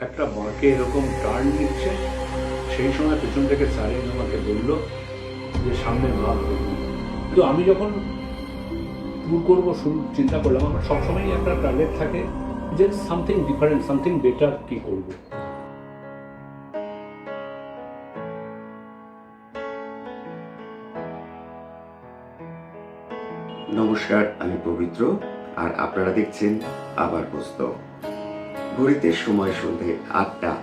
একটা বাঁকে এরকম টার্ন নিচ্ছে, সেই সময় পেছন থেকে সাইরেন আমাকে বলল যে সামনে বাঁক ধরুন। কিন্তু আমি যখন ট্যুর করবো শুরু চিন্তা করলাম, আমার সবসময়ই একটা টার্গেট থাকে যে সামথিং ডিফারেন্ট, সামথিং বেটার কী করব। নমস্কার, আমি পবিত্র, আর আপনারা দেখছেন আবার পুস্তক। ঘড়িতে সময় সন্ধে ৮টা,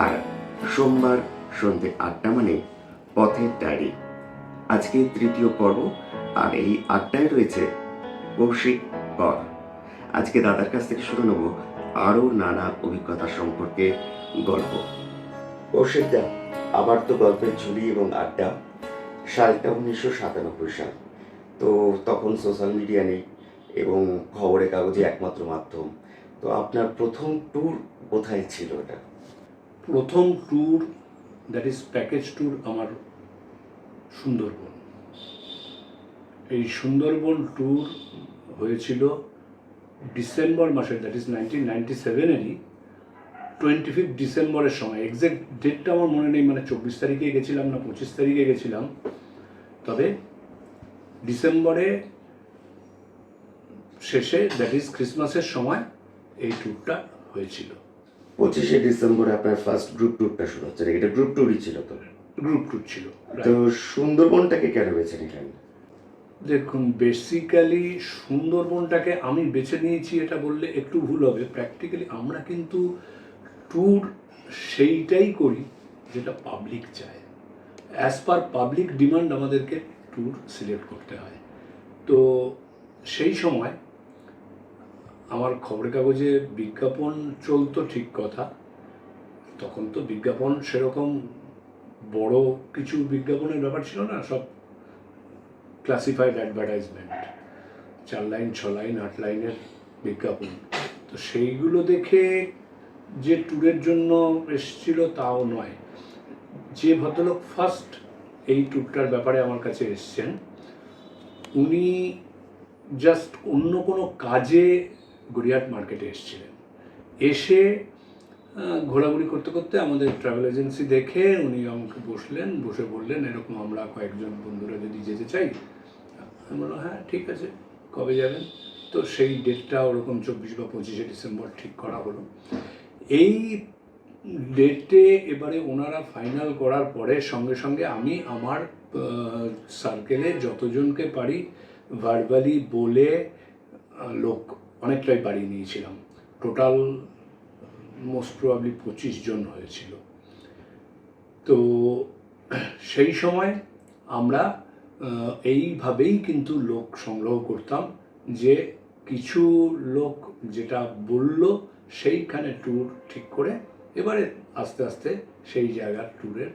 আর সোমবার সন্ধে ৮টা মানে পথের ডায়েরি। আজকে তৃতীয় পর্ব, আর এই ৮টায় রয়েছে কৌশিক কর। আজকে দাদার কাছ থেকে শুনে নেব আরও নানা অভিজ্ঞতা সম্পর্কে গল্প। কৌশিক দা, আবার তো গল্পের ঝুলি এবং আড্ডা। সালটা 1997 সাল। তো তখন সোশ্যাল মিডিয়া নেই এবং খবরের কাগজে একমাত্র মাধ্যম। তো আপনার প্রথম ট্যুর কোথায় ছিল? এটা প্রথম tour, that is package tour, আমার সুন্দরবন। এই সুন্দরবন ট্যুর হয়েছিল ডিসেম্বর মাসে, দ্যাট ইজ 1997-এরই 25 ডিসেম্বরের সময়। এক্স্যাক্ট ডেটটা আমার মনে নেই, মানে 24 তারিখে গেছিলাম না 25 তারিখে গেছিলাম, তবে ডিসেম্বরে শেষে, দ্যাট ইজ ক্রিসমাসের সময় এই ট্যুরটা হয়েছিল। 25শে ডিসেম্বরে আপনার ফার্স্ট গ্রুপ ট্যুরটা শুরু হচ্ছে। এটা গ্রুপ ট্যুরই ছিল? তো গ্রুপ ট্যুর ছিল। তো সুন্দরবনটাকে কেন বেছে নিলেন? দেখুন, বেসিক্যালি সুন্দরবনটাকে আমি বেছে নিয়েছি এটা বললে একটু ভুল হবে। প্র্যাকটিক্যালি আমরা কিন্তু ট্যুর সেইটাই করি যেটা পাবলিক চায়। অ্যাজ পার পাবলিক ডিমান্ড আমাদেরকে ট্যুর সিলেক্ট করতে হয়। তো সেই সময় আমার খবরের কাগজে বিজ্ঞাপন চলতো, ঠিক কথা। তখন তো বিজ্ঞাপন সেরকম বড় কিছু বিজ্ঞাপনের ব্যাপার ছিল না, সব ক্লাসিফাইড অ্যাডভার্টাইজমেন্ট, 4 লাইন 6 লাইন 8 লাইনের বিজ্ঞাপন। তো সেইগুলো দেখে যে ট্যুরের জন্য এসেছিল তাও নয়। যে ভদ্রলোক ফার্স্ট এই ট্যুরটার ব্যাপারে আমার কাছে এসছেন, উনি জাস্ট অন্য কোনো কাজে গড়িয়াহাট মার্কেটে এসেছিলেন। এসে ঘোরাঘুরি করতে করতে আমাদের ট্রাভেল এজেন্সি দেখে উনি আমাকে বসে বললেন, এরকম আমরা কয়েকজন বন্ধুরা যদি যেতে চাই। আমি বললাম হ্যাঁ ঠিক আছে, কবে যাবেন? তো সেই ডেটটা ওরকম 24 বা 25শে ডিসেম্বর ঠিক করা হলো। এই ডেটে এবারে ওনারা ফাইনাল করার পরে সঙ্গে সঙ্গে আমি আমার সার্কেলে যতজনকে পারি ভার্বালি বলে লোক অনেকটাই বাড়িয়ে নিয়েছিলাম। টোটাল মোস্ট প্রবাবলি 25 জন হয়েছিল। তো সেই সময় আমরা এইভাবেই কিন্তু লোক সংগ্রহ করতাম, যে কিছু লোক যেটা বলল সেইখানে ট্যুর ঠিক করে এবারে আস্তে আস্তে সেই জায়গার ট্যুরের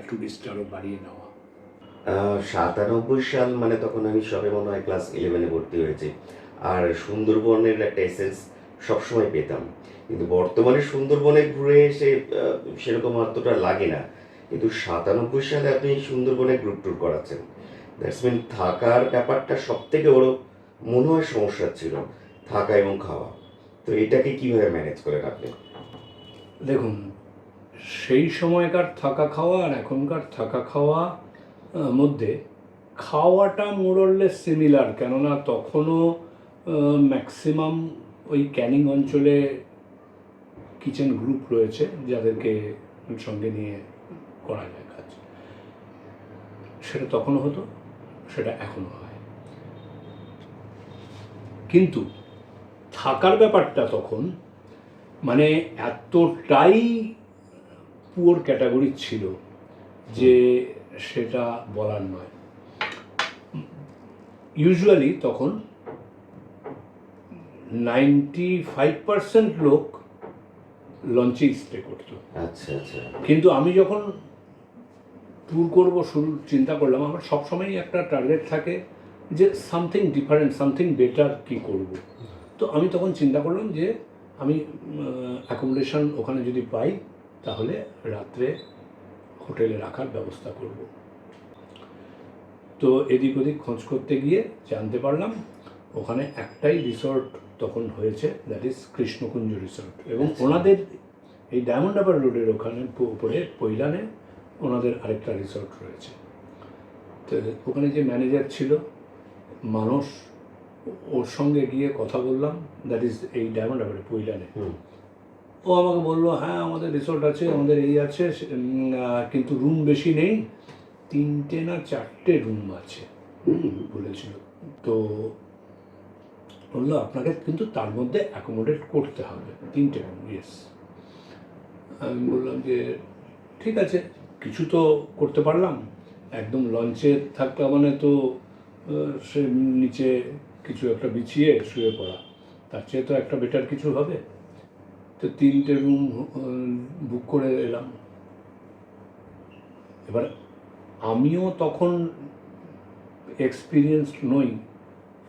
ট্যুরিস্ট আরও বাড়িয়ে নেওয়া। 97 সাল মানে তখন আমি সবে মনে হয় ক্লাস 11-এ ভর্তি হয়েছি। আর সুন্দরবনের একটা এসেন্স সবসময় পেতাম, কিন্তু বর্তমানে সুন্দরবনে ঘুরে এসে সেরকম অতটা লাগে না। কিন্তু 97 সালে আপনি সুন্দরবনে গ্রুপ ট্যুর করাচ্ছেন, দ্যাটস মিন থাকার ব্যাপারটা সব থেকে বড় মনে হয় সমস্যা ছিল, থাকা এবং খাওয়া। তো এটাকে কিভাবে ম্যানেজ করেন আপনি? দেখুন, সেই সময়কার থাকা খাওয়া আর এখনকার থাকা খাওয়া মধ্যে খাওয়াটা মোরলেস সিমিলার, কেননা তখনও ম্যাক্সিমাম ওই ক্যানিং অঞ্চলে কিচেন গ্রুপ রয়েছে যাদেরকে সঙ্গে নিয়ে করা যায় কাজ। সেটা তখনও হতো, সেটা এখনও হয়। কিন্তু থাকার ব্যাপারটা তখন মানে এতটাই পুয়ার ক্যাটাগরি ছিল যে সেটা বলার নয়। ইউজুয়ালি তখন 95% লোক লঞ্চেই স্টে করতো। আচ্ছা আচ্ছা। কিন্তু আমি যখন ট্যুর করবো শুরু চিন্তা করলাম, আমার সবসময়ই একটা টার্গেট থাকে যে সামথিং ডিফারেন্ট, সামথিং বেটার কী করব। তো আমি তখন চিন্তা করলাম যে আমি অ্যাকোমোডেশন ওখানে যদি পাই তাহলে রাত্রে হোটেলে রাখার ব্যবস্থা করব। তো এদিক ওদিক খোঁজ করতে গিয়ে জানতে পারলাম ওখানে একটাই রিসর্ট তখন হয়েছে, দ্যাট ইজ কৃষ্ণকুঞ্জ রিসর্ট। এবং ওনাদের এই ডায়মন্ড হারবার রোডের ওখানে উপরে পৈলানে ওনাদের আরেকটা রিসর্ট রয়েছে। তো ওখানে যে ম্যানেজার ছিল মানুষ, ওর সঙ্গে গিয়ে কথা বললাম, দ্যাট ইজ এই ডায়মন্ড হারবারে পৈলানে। ও আমাকে বললো হ্যাঁ আমাদের রিসর্ট আছে, আমাদের এই আছে, কিন্তু রুম বেশি নেই, 3টে না 4টে রুম আছে বলেছিল। তো বললো আপনাকে কিন্তু তার মধ্যে অ্যাকোমোডেট করতে হবে, 3টে রুম। ইয়েস, আমি বললাম যে ঠিক আছে, কিছু তো করতে পারলাম। একদম লঞ্চে থাকা মানে তো সে নিচে কিছু একটা বিছিয়ে শুয়ে পড়া, তার চেয়ে তো একটা বেটার কিছু হবে। তো 3টে রুম বুক করে এলাম। এবার আমিও তখন এক্সপিরিয়েন্সড নই,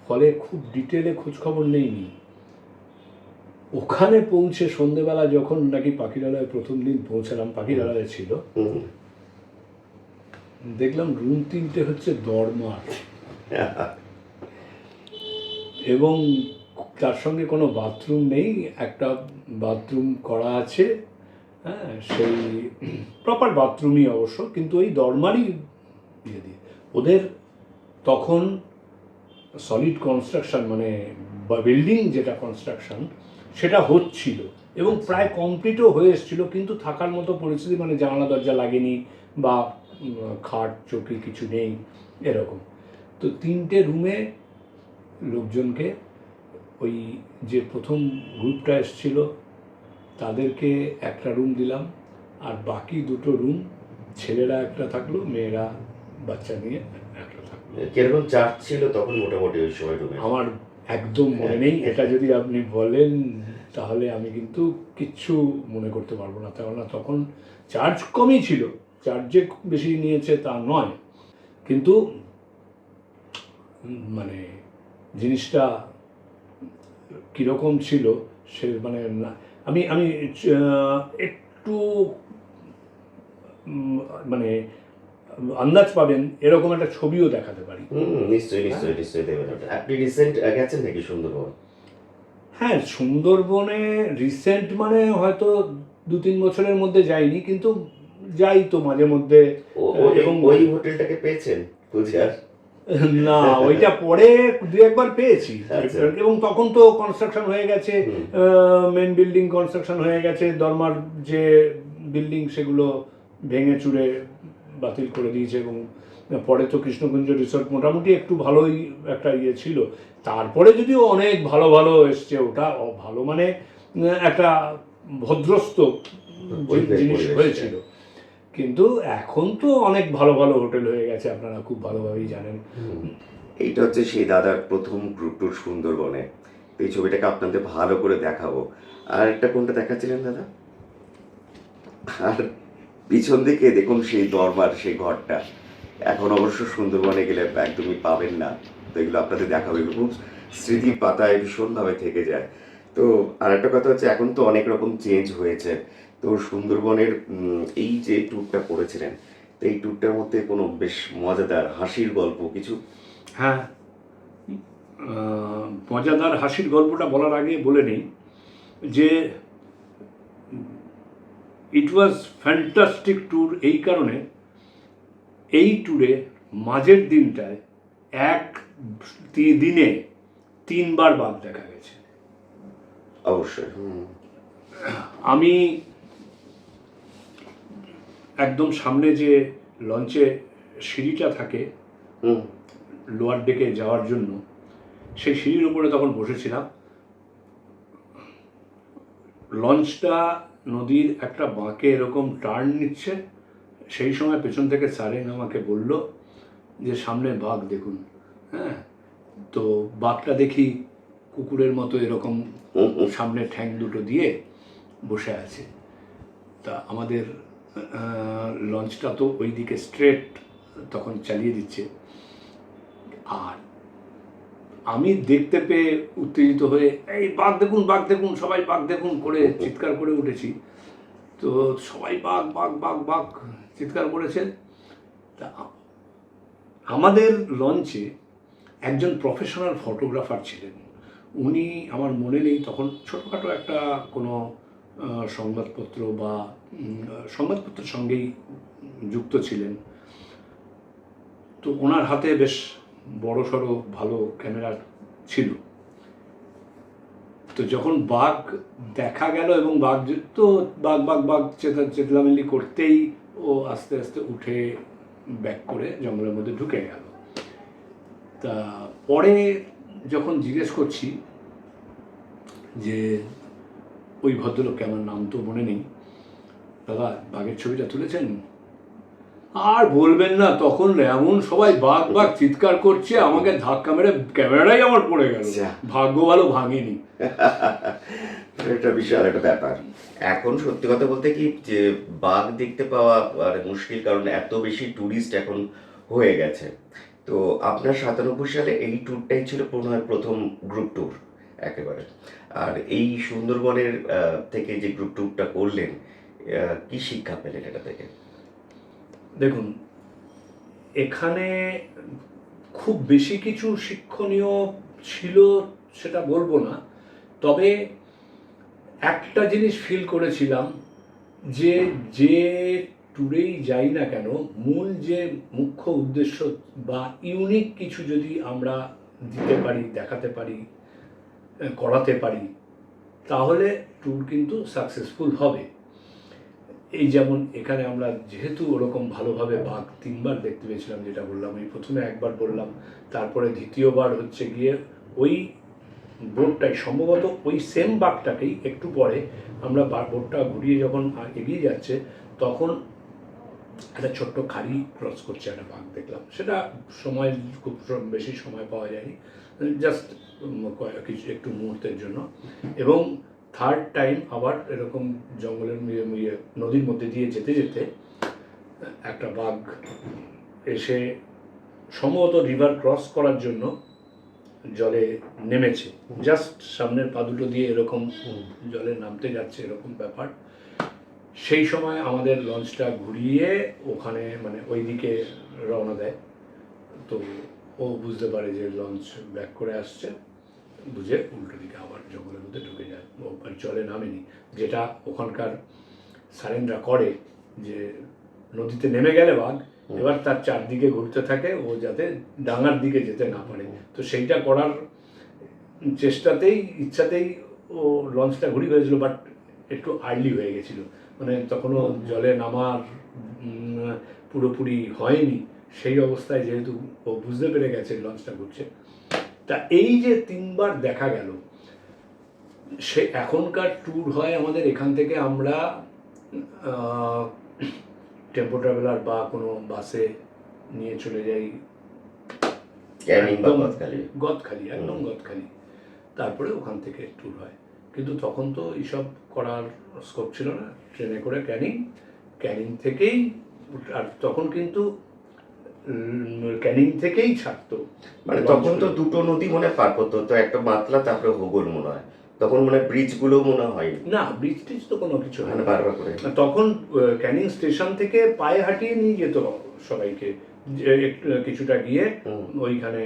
ফলে খুব ডিটেলে খোঁজখবর নেইনি। ওখানে পৌঁছে সন্ধেবেলা যখন নাকি পাখিরালয়ে প্রথম দিন পৌঁছালাম, পাখিরালয়ে ছিল, দেখলাম রুম 3টে হচ্ছে দরমার, এবং তার সঙ্গে কোনো বাথরুম নেই। একটা বাথরুম করা আছে, হ্যাঁ, সেই প্রপার বাথরুমই অবশ্য, কিন্তু ওই দরমারই দিয়ে দিয়ে। ওদের তখন সলিড কনস্ট্রাকশন মানে বিল্ডিং যেটা কনস্ট্রাকশন সেটা হচ্ছিল এবং প্রায় কমপ্লিটও হয়ে এসেছিলো, কিন্তু থাকার মতো পরিস্থিতি মানে জানালা দরজা লাগেনি বা খাট চৌকি কিছু নেই এরকম। তো 3টে রুমে লোকজনকে, ওই যে প্রথম গ্রুপটা এসেছিল তাদেরকে একটা রুম দিলাম, আর বাকি 2টো রুম ছেলেরা একটা থাকলো, মেয়েরা বাচ্চা নিয়ে একটা থাকলো। কিরকম চার্জ ছিল তখন মোটামুটি ওই সময় রুমে? আমার একদম মনে নেই, এটা যদি আপনি বলেন তাহলে আমি কিন্তু কিচ্ছু মনে করতে পারবো না, কেননা তখন চার্জ কমই ছিল, চার্জ যে বেশি নিয়েছে তা নয়, কিন্তু মানে জিনিসটা কীরকম ছিল সে মানে না, আমি আমি একটু মানে আন্দাজ পাবেন এরকম একটা ছবিও দেখাতে পারি। নিশ্চয়ই নিশ্চয়ই নিশ্চয়ই দেবেন। আপনি রিসেন্ট গেছেন নাকি সুন্দরবন? হ্যাঁ, সুন্দরবনে রিসেন্ট মানে হয়তো 2-3 বছরের মধ্যে যাইনি, কিন্তু যাই তো মাঝে মধ্যে। এবং ওই হোটেলটাকে পেয়েছেন খুঁজে? না, ওইটা পরে 2-1বার পেয়েছি, এবং তখন তো কনস্ট্রাকশন হয়ে গেছে, মেন বিল্ডিং কনস্ট্রাকশন হয়ে গেছে, দরমার যে বিল্ডিং সেগুলো ভেঙে চুরে বাতিল করে দিয়েছে, এবং পরে তো কৃষ্ণকুঞ্জ রিসর্ট মোটামুটি একটু ভালোই একটা ইয়ে ছিল। তারপরে যদিও অনেক ভালো ভালো এসছে, ওটা ভালো মানে একটা ভদ্রস্ত জিনিস হয়েছিল, কিন্তু এখন তো অনেক ভালো ভালো হোটেল হয়ে গেছে, আপনারা খুব ভালোভাবেই জানেন। এইটা হচ্ছে সেই দাদার প্রথম গ্রুপ ট্যুর সুন্দরবনে। এই ছবিটাকে আপনাদের ভালো করে দেখাবো। আর একটা কোনটা দেখাচ্ছিলেন দাদা? আর পিছন দিকে দেখুন সেই দরবার, সেই ঘরটা এখন অবশ্য সুন্দরবনে গেলে একদমই পাবেন না। তো এগুলো আপনাদের দেখাবো, এগুলো খুব স্মৃতির পাতায় ভীষণভাবে থেকে যায়। তো আর একটা কথা হচ্ছে এখন তো অনেক রকম চেঞ্জ হয়েছে। তো সুন্দরবনের এই যে ট্যুরটা করেছিলেন, তো এই ট্যুরটার মধ্যে কোনো বেশ মজাদার হাসির গল্প কিছু? হ্যাঁ, মজাদার হাসির গল্পটা বলার আগে বলে নেই যে ইট ওয়াজ ফ্যান্টাস্টিক ট্যুর এই কারণে, এই ট্যুরে মাঝের দিনটায় দিনে 3বার বাঘ দেখা গেছে। অবশ্যই। আমি একদম সামনে যে লঞ্চে সিঁড়িটা থাকে লোয়ার ডেকে যাওয়ার জন্য, সেই সিঁড়ির উপরে তখন বসেছিলাম। লঞ্চটা নদীর একটা বাঁকে এরকম টার্ন নিচ্ছে, সেই সময় পেছন থেকে সারেন আমাকে বলল যে সামনে বাঘ দেখুন। হ্যাঁ, তো বাঘটা দেখি কুকুরের মতো এরকম সামনে ঠ্যাং দুটো দিয়ে বসে আছে। তা আমাদের লঞ্চটা তো ওই দিকে স্ট্রেট তখন চালিয়ে দিচ্ছে, আর আমি দেখতে পেয়ে উত্তেজিত হয়ে এই বাঘ দেখুন বাঘ দেখুন, সবাই বাঘ দেখুন করে চিৎকার করে উঠেছি। তো সবাই বাঘ বাঘ বাঘ বাঘ চিৎকার করেছে। তা আমাদের লঞ্চে একজন প্রফেশনাল ফটোগ্রাফার ছিলেন, উনি আমার মনে নেই তখন ছোটোখাটো একটা কোনো সংবাদপত্র বা সংবাদপত্রের সঙ্গেই যুক্ত ছিলেন। তো ওনার হাতে বেশ বড়সড় ভালো ক্যামেরা ছিল। তো যখন বাঘ দেখা গেল এবং বাঘ তো বাঘ বাঘ বাঘ চেতলামিল্লি করতেই ও আস্তে আস্তে উঠে ব্যাক করে জঙ্গলের মধ্যে ঢুকে গেল। তা পরে যখন জিজ্ঞেস করছি যে ওই ভদ্রলোককে, আমার নাম তো মনে নেই, দাদা বাঘের ছবিটা তুলেছেন? আর বলবেন না, তখন এমন সবাই বাঘ বাঘ চিৎকার করছে, আমাকে ধাক্কা মেরে ক্যামেরাটাই আমার পড়ে গেল। ভাগ্য ভালো ভাঙেনি। এটা বিশাল একটা ব্যাপার। এখন সত্যি কথা বলতে কি যে বাঘ দেখতে পাওয়া আর মুশকিল, কারণ এত বেশি ট্যুরিস্ট এখন হয়ে গেছে। তো আপনার 97 সালে এই ট্যুরটাই ছিল মনে হয় প্রথম গ্রুপ ট্যুর একেবারে। আর এই সুন্দরবনের থেকে যে গ্রুপ ট্যুরটা করলেন, কি শিক্ষা পেলেন এটা থেকে? দেখুন, এখানে খুব বেশি কিছু শিক্ষণীয় ছিল সেটা বলবো না, তবে একটা জিনিস ফিল করেছিলাম যে যে ট্যুরেই যাই না কেন, মূল যে মুখ্য উদ্দেশ্য বা ইউনিক কিছু যদি আমরা দিতে পারি, দেখাতে পারি, করাতে পারি, তাহলে ট্যুর কিন্তু সাকসেসফুল হবে। এই যেমন এখানে আমরা যেহেতু ওরকম ভালোভাবে বাঘ 3বার দেখতে পেয়েছিলাম, যেটা বললাম, এই প্রথমে একবার বললাম, তারপরে দ্বিতীয়বার হচ্ছে গিয়ে ওই বোটটাই সম্ভবত ওই সেম বাঘটাকেই একটু পরে আমরা বোটটা ঘুরিয়ে যখন এগিয়ে যাচ্ছে তখন একটা ছোট্ট খালি ক্রস করছে একটা বাঘ দেখলাম। সেটা সময় খুব বেশি সময় পাওয়া যায়নি, জাস্ট কিছু একটু মুহূর্তের জন্য। এবং থার্ড টাইম আবার এরকম জঙ্গলের নদীর মধ্যে দিয়ে যেতে যেতে একটা বাঘ এসে সম্ভবত রিভার ক্রস করার জন্য জলে নেমেছে, জাস্ট সামনের পা দুটো দিয়ে এরকম জলে নামতে যাচ্ছে, এরকম ব্যাপার। সেই সময় আমাদের লঞ্চটা ঘুরিয়ে ওখানে মানে ওই দিকে রওনা দেয়। তো ও বুঝতে পারে যে লঞ্চ ব্যাক করে আসছে, বুঝে উল্টো দিকে আবার জঙ্গলের মধ্যে ঢুকে যায়। ও জলে নামেনি, যেটা ওখানকার সারেন্ডার করে যে নদীতে নেমে গেলে বাঘ এবার তার চারদিকে ঘুরতে থাকে, ও যাতে ডাঙার দিকে যেতে না পারে। তো সেইটা করার চেষ্টাতেই ইচ্ছাতেই ও লঞ্চটা ঘুরিয়ে ফেলেছিল, বাট একটু আর্লি হয়ে গেছিলো, মানে তখনও জলে নামার পুরোপুরি হয়নি। সেই অবস্থায় যেহেতু ও বুঝতে পেরে গেছে লঞ্চটা ঘুরছে, তা এই যে 3বার দেখা গেল, সে এখনকার ট্যুর হয় আমাদের এখান থেকে আমরা টেম্পো ট্রাভেলার বা কোনো বাসে নিয়ে চলে যাই গদখালি, একদম গদখালি, তারপরে ওখান থেকে ট্যুর হয়। কিন্তু তখন তো এইসব করার স্কোপ ছিল না, ট্রেনে করে ক্যানিং থেকেই, আর তখন কিন্তু ক্যানিং থেকেই ছাড়তো, মানে তখন তো দুটো নদী মনে পার করতো, তো একটা মাতলা তারপরে হোগল মনে হয়, তখন মনে ব্রিজগুলো মনে হয় না, ব্রিজ টিজ তো কোনো কিছু হয় না বারবার করে। তখন ক্যানিং স্টেশন থেকে পায়ে হাঁটিয়ে নিয়ে যেত সবাইকে, কিছুটা গিয়ে ওইখানে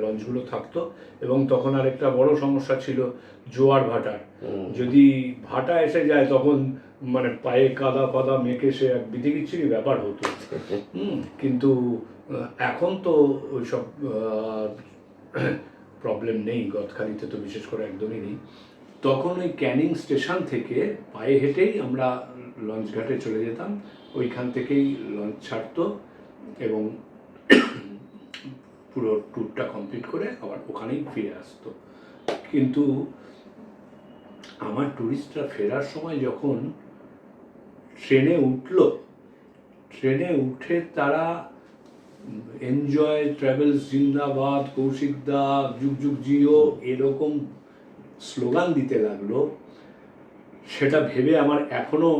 লঞ্চগুলো থাকতো। এবং তখন আর একটা বড় সমস্যা ছিল জোয়ার ভাটার, যদি ভাটা এসে যায় তখন মানে পায়ে কাদা ফাদা মেখে সে এক বিধিকিচ্ছিরি ব্যাপার হতো। কিন্তু এখন তো ওইসব প্রবলেম নেই, গদখালিতে তো বিশেষ করে একদমই নেই। তখন ওই ক্যানিং স্টেশন থেকে পায়ে হেঁটেই আমরা লঞ্চ ঘাটে চলে যেতাম, ওইখান থেকেই লঞ্চ ছাড়তো এবং পুরো ট্যুরটা কমপ্লিট করে আবার ওখানেই ফিরে আসতো। কিন্তু আমার ট্যুরিস্টরা ফেরার সময় যখন ট্রেনে উঠে তারা এনজয় ট্রাভেলস জিন্দাবাদ, কৌশিক দা, যুগ যুগ জিও এরকম স্লোগান দিতে লাগলো, সেটা ভেবে আমার এখনো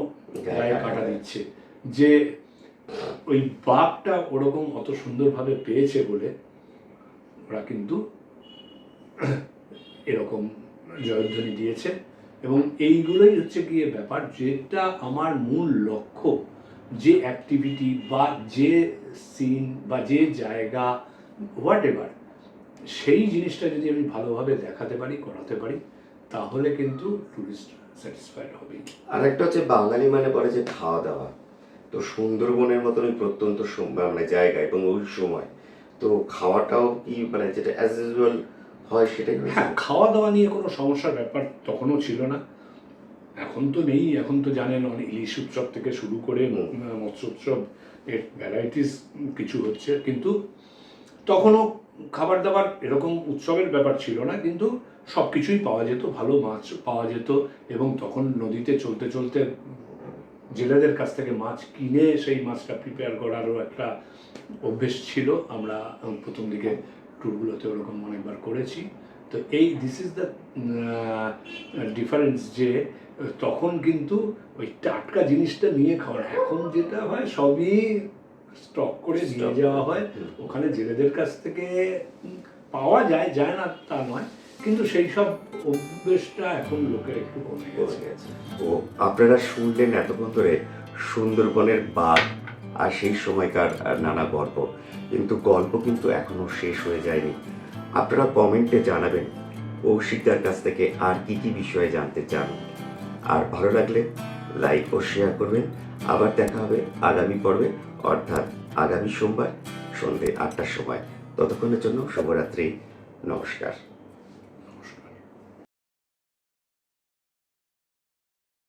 গায়ে কাটা দিচ্ছে যে ওই বাঘটা ওরকম অত সুন্দরভাবে পেয়েছে বলে ওরা কিন্তু এরকম জয়ধ্বনি দিয়েছে। এবং এইগুলোই হচ্ছে গিয়ে ব্যাপার, যেটা আমার মূল লক্ষ্য, যে অ্যাক্টিভিটি বা যে সিন বা যে জায়গা হোয়াট এভার, সেই জিনিসটা যদি আমি ভালোভাবে দেখাতে পারি, করাতে পারি, তাহলে কিন্তু টুরিস্ট স্যাটিসফাইড হবেই। আর একটা হচ্ছে বাঙালি মানে বলে যে খাওয়া দাওয়া, তো সুন্দরবনের মতন ওই প্রত্যন্ত মানে জায়গা এবং ওই সময় তো খাওয়াটাও কি মানে যেটা অ্যাজ ইউজুয়াল হয় সেটাই হয়েছে? হ্যাঁ, খাওয়া দাওয়া নিয়ে কোনো সমস্যার ব্যাপার তখনও ছিল না, এখন তো নেই। এখন তো জানেন অনেক ইলিশ উৎসব থেকে শুরু করে মৎস্য উৎসব এর ভ্যারাইটিস কিছু হচ্ছে, কিন্তু তখনও খাবার দাবার এরকম উৎসবের ব্যাপার ছিল না, কিন্তু সব কিছুই পাওয়া যেত, ভালো মাছ পাওয়া যেত। এবং তখন নদীতে চলতে চলতে জেলেদের কাছ থেকে মাছ কিনে সেই মাছটা প্রিপেয়ার করারও একটা অভ্যেস ছিল। আমরা প্রথম দিকে ট্যুরগুলোতে ওরকম অনেকবার করেছি। তো এই দিস ইজ দ্য ডিফারেন্স, যে তখন কিন্তু ওই টাটকা জিনিসটা নিয়ে খাওয়া, এখন যেটা হয় সবই স্টক করে নিয়ে যাওয়া হয়। ওখানে জেলেদের কাছ থেকে পাওয়া যায়, যায় না তা নয়, কিন্তু সেই সব অভ্যেসটা এখন লোকের একটু কমে গেছে। ও আপনারা শুনলেন এতক্ষণ ধরে সুন্দরবনের বাঘ আর সেই সময়কার নানা গল্প, কিন্তু গল্প কিন্তু এখনো শেষ হয়ে যায়নি। আপনারা কমেন্টে জানাবেন কৌশিকদার কাছ থেকে আর কি কি বিষয়ে জানতে চান। আর ভালো লাগলে লাইক ও শেয়ার করবেন। আবার দেখা হবে আগামী পর্বে, অর্থাৎ আগামী সোমবার সন্ধ্যে 8টার সময়। ততক্ষণের জন্য শুভরাত্রি, নমস্কার।